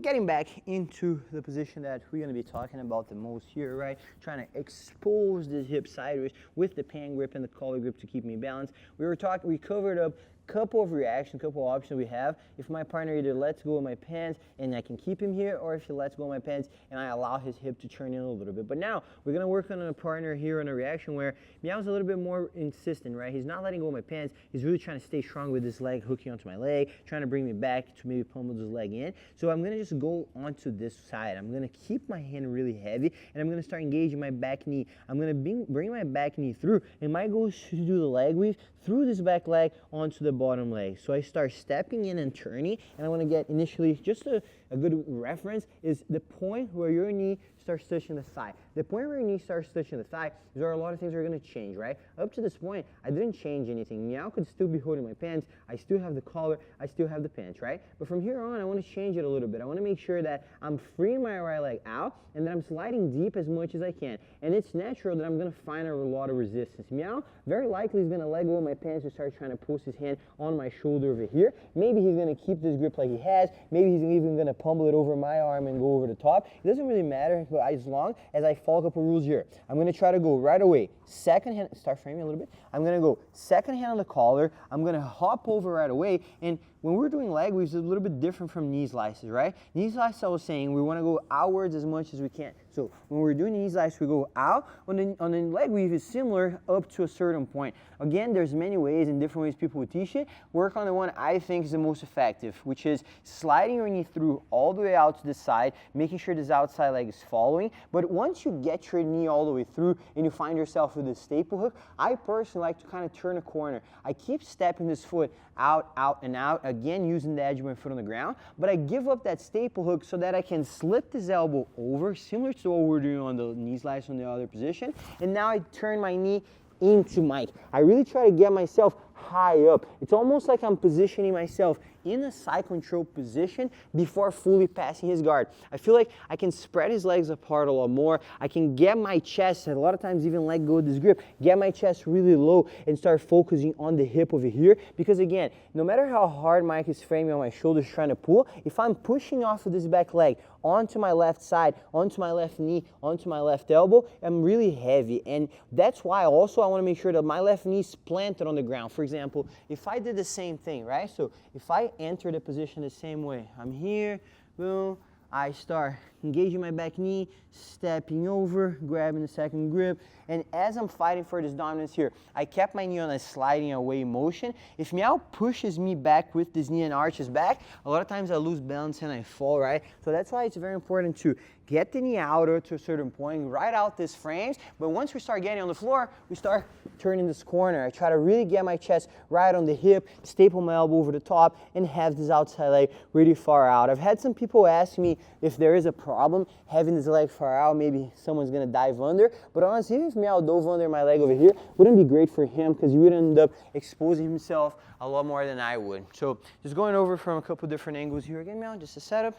getting back into the position that we're going to be talking about the most here, right? Trying to expose the hip sideways with the pan grip and the collar grip to keep me balanced. We covered up couple of reactions, couple of options we have. If my partner either lets go of my pants and I can keep him here, or if he lets go of my pants and I allow his hip to turn in a little bit. But now we're gonna work on a partner here on a reaction where Meow's a little bit more insistent, right? He's not letting go of my pants. He's really trying to stay strong with his leg hooking onto my leg, trying to bring me back to maybe pummel his leg in. So I'm gonna just go onto this side. I'm gonna keep my hand really heavy and I'm gonna start engaging my back knee. I'm gonna bring my back knee through, and my goal is to do the leg weave through this back leg onto the bottom leg. So I start stepping in and turning, and I want to get initially just a good reference is the point where your knee starts touching the thigh. The point where your knee starts touching the thigh, there are a lot of things that are going to change, right? Up to this point, I didn't change anything. Meow could still be holding my pants. I still have the collar. I still have the pants, right? But from here on, I want to change it a little bit. I want to make sure that I'm freeing my right leg out and that I'm sliding deep as much as I can. And it's natural that I'm going to find a lot of resistance. Meow very likely is going to let go of my pants and start trying to post his hand on my shoulder over here. Maybe he's going to keep this grip like he has. Maybe he's even going to pummel it over my arm and go over the top. It doesn't really matter, but as long as I follow a couple rules here. I'm going to try to go right away. Second hand, start framing a little bit. I'm going to go second hand on the collar. I'm going to hop over right away. And when we're doing leg weaves, it's a little bit different from knee slices, right? Knee slice, I was saying, we want to go outwards as much as we can. So when we're doing knee slice, we go out. On the leg weave, is similar up to a certain point. Again, there's many ways and different ways people would teach it. Work on the one I think is the most effective, which is sliding your knee through all the way out to the side, making sure this outside leg is following. But once you get your knee all the way through and you find yourself with a staple hook, I personally like to kind of turn a corner. I keep stepping this foot out, out, and out, again using the edge of my foot on the ground, but I give up that staple hook so that I can slip this elbow over, similar to what we're doing on the knee slice on the other position, and now I turn my knee into Mike. I really try to get myself high up. It's almost like I'm positioning myself in a side control position before fully passing his guard. I feel like I can spread his legs apart a lot more. I can get my chest, and a lot of times even let go of this grip, get my chest really low and start focusing on the hip over here. Because again, no matter how hard Mike is framing on my shoulders trying to pull, if I'm pushing off of this back leg onto my left side, onto my left knee, onto my left elbow, I'm really heavy. And that's why also I want to make sure that my left knee is planted on the ground. For example, if I did the same thing, right? So if I enter the position the same way, I'm here, boom, I start engaging my back knee, stepping over, grabbing the second grip, and as I'm fighting for this dominance here, I kept my knee on a sliding away motion. If Meow pushes me back with this knee and arches back, a lot of times I lose balance and I fall, right? So that's why it's very important to get the knee outer to a certain point, right out these frames, but once we start getting on the floor, we start turning this corner. I try to really get my chest right on the hip, staple my elbow over the top, and have this outside leg really far out. I've had some people ask me if there is a problem having this leg far out, maybe someone's gonna dive under, but honestly, if Meow dove under my leg over here, wouldn't be great for him because he would end up exposing himself a lot more than I would. So just going over from a couple different angles here again, Meow, just a setup.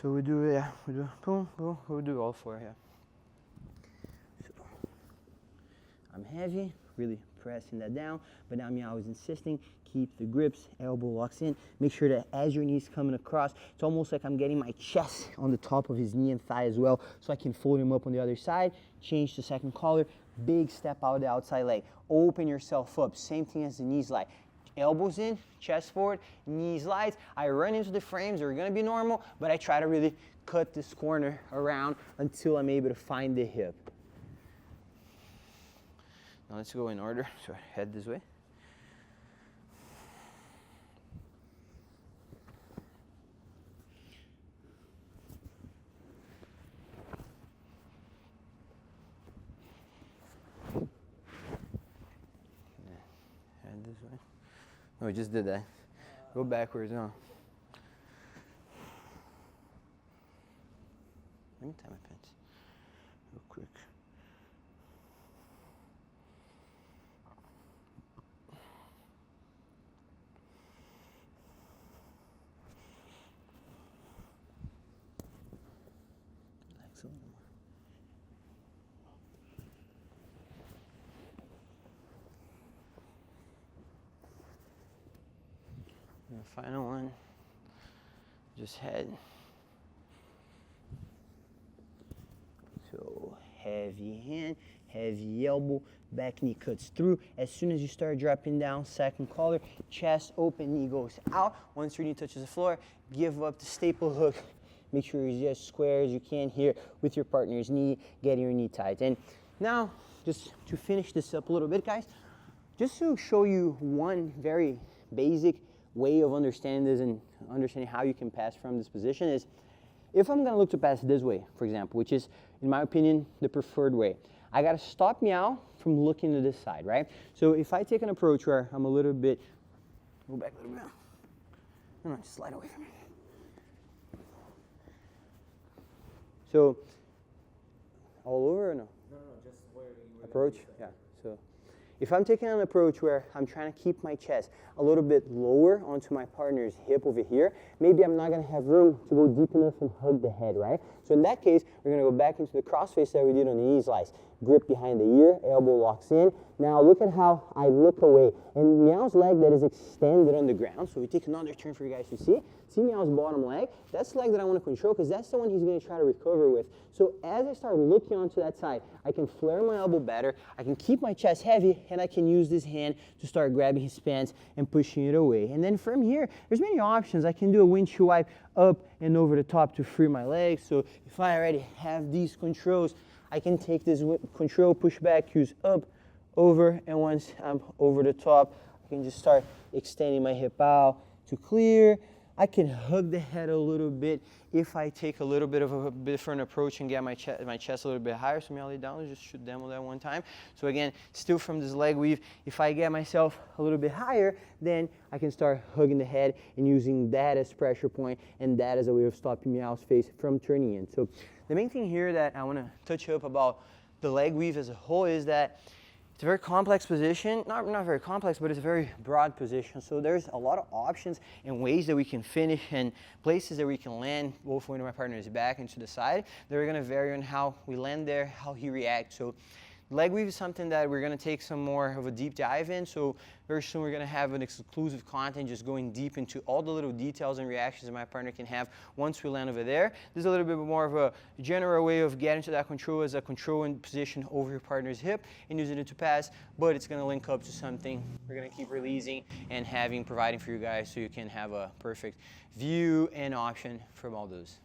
So we do, boom, boom, we do all four here. So I'm heavy, really pressing that down, but now Meow is insisting, keep the grips, elbow locks in, make sure that as your knee's coming across, it's almost like I'm getting my chest on the top of his knee and thigh as well, so I can fold him up on the other side, change to second collar, big step out the outside leg, open yourself up, same thing as the knee slide. Elbows in, chest forward, knees slides. I run into the frames, they're gonna be normal, but I try to really cut this corner around until I'm able to find the hip. Now let's go in order, so head this way. Head this way. Oh, we just did that. Go backwards now. Let me tie my pants real quick. Relax a little more. And the final one. just head. So heavy hand, heavy elbow, back knee cuts through. As soon as you start dropping down, second collar, chest open, knee goes out. Once your knee touches the floor, give up the staple hook. Make sure you're as square as you can here with your partner's knee, getting your knee tight. And now, just to finish this up a little bit, guys, just to show you one very basic way of understanding this and understanding how you can pass from this position is, if I'm gonna look to pass this way, for example, which is, in my opinion, the preferred way, I gotta stop meow from looking to this side, right? So if I take an approach where I'm a little bit, go back a little bit, no, just slide away from me. So, all over or no? No, just where you were. Approach? Yeah. So, if I'm taking an approach where I'm trying to keep my chest a little bit lower onto my partner's hip over here, maybe I'm not going to have room to go deep enough and hug the head, right? So in that case, we're going to go back into the crossface that we did on the knee slice. Grip behind the ear, elbow locks in. Now look at how I look away. And Meow's leg that is extended on the ground. So we take another turn for you guys to see. See Meow's bottom leg? That's the leg that I want to control because that's the one he's going to try to recover with. So as I start looking onto that side, I can flare my elbow better, I can keep my chest heavy, and I can use this hand to start grabbing his pants and pushing it away. And then from here, there's many options. I can do a windshield wipe up and over the top to free my legs. So if I already have these controls, I can take this control, push back, use up, over, and once I'm over the top, I can just start extending my hip out to clear. I can hug the head a little bit if I take a little bit of a different approach and get my chest a little bit higher. So lay down, let's just should demo that one time. So again, still from this leg weave, if I get myself a little bit higher, then I can start hugging the head and using that as pressure point and that as a way of stopping Meow's face from turning in. So the main thing here that I want to touch up about the leg weave as a whole is that it's a very complex position, not very complex, but it's a very broad position. So there's a lot of options and ways that we can finish and places that we can land, both when my partner is back and to the side. They're gonna vary on how we land there, how he reacts. So leg weave is something that we're gonna take some more of a deep dive in. So very soon we're gonna have an exclusive content just going deep into all the little details and reactions that my partner can have once we land over there. This is a little bit more of a general way of getting to that control as a control and position over your partner's hip and using it to pass, but it's gonna link up to something we're gonna keep releasing and providing for you guys so you can have a perfect view and option from all those.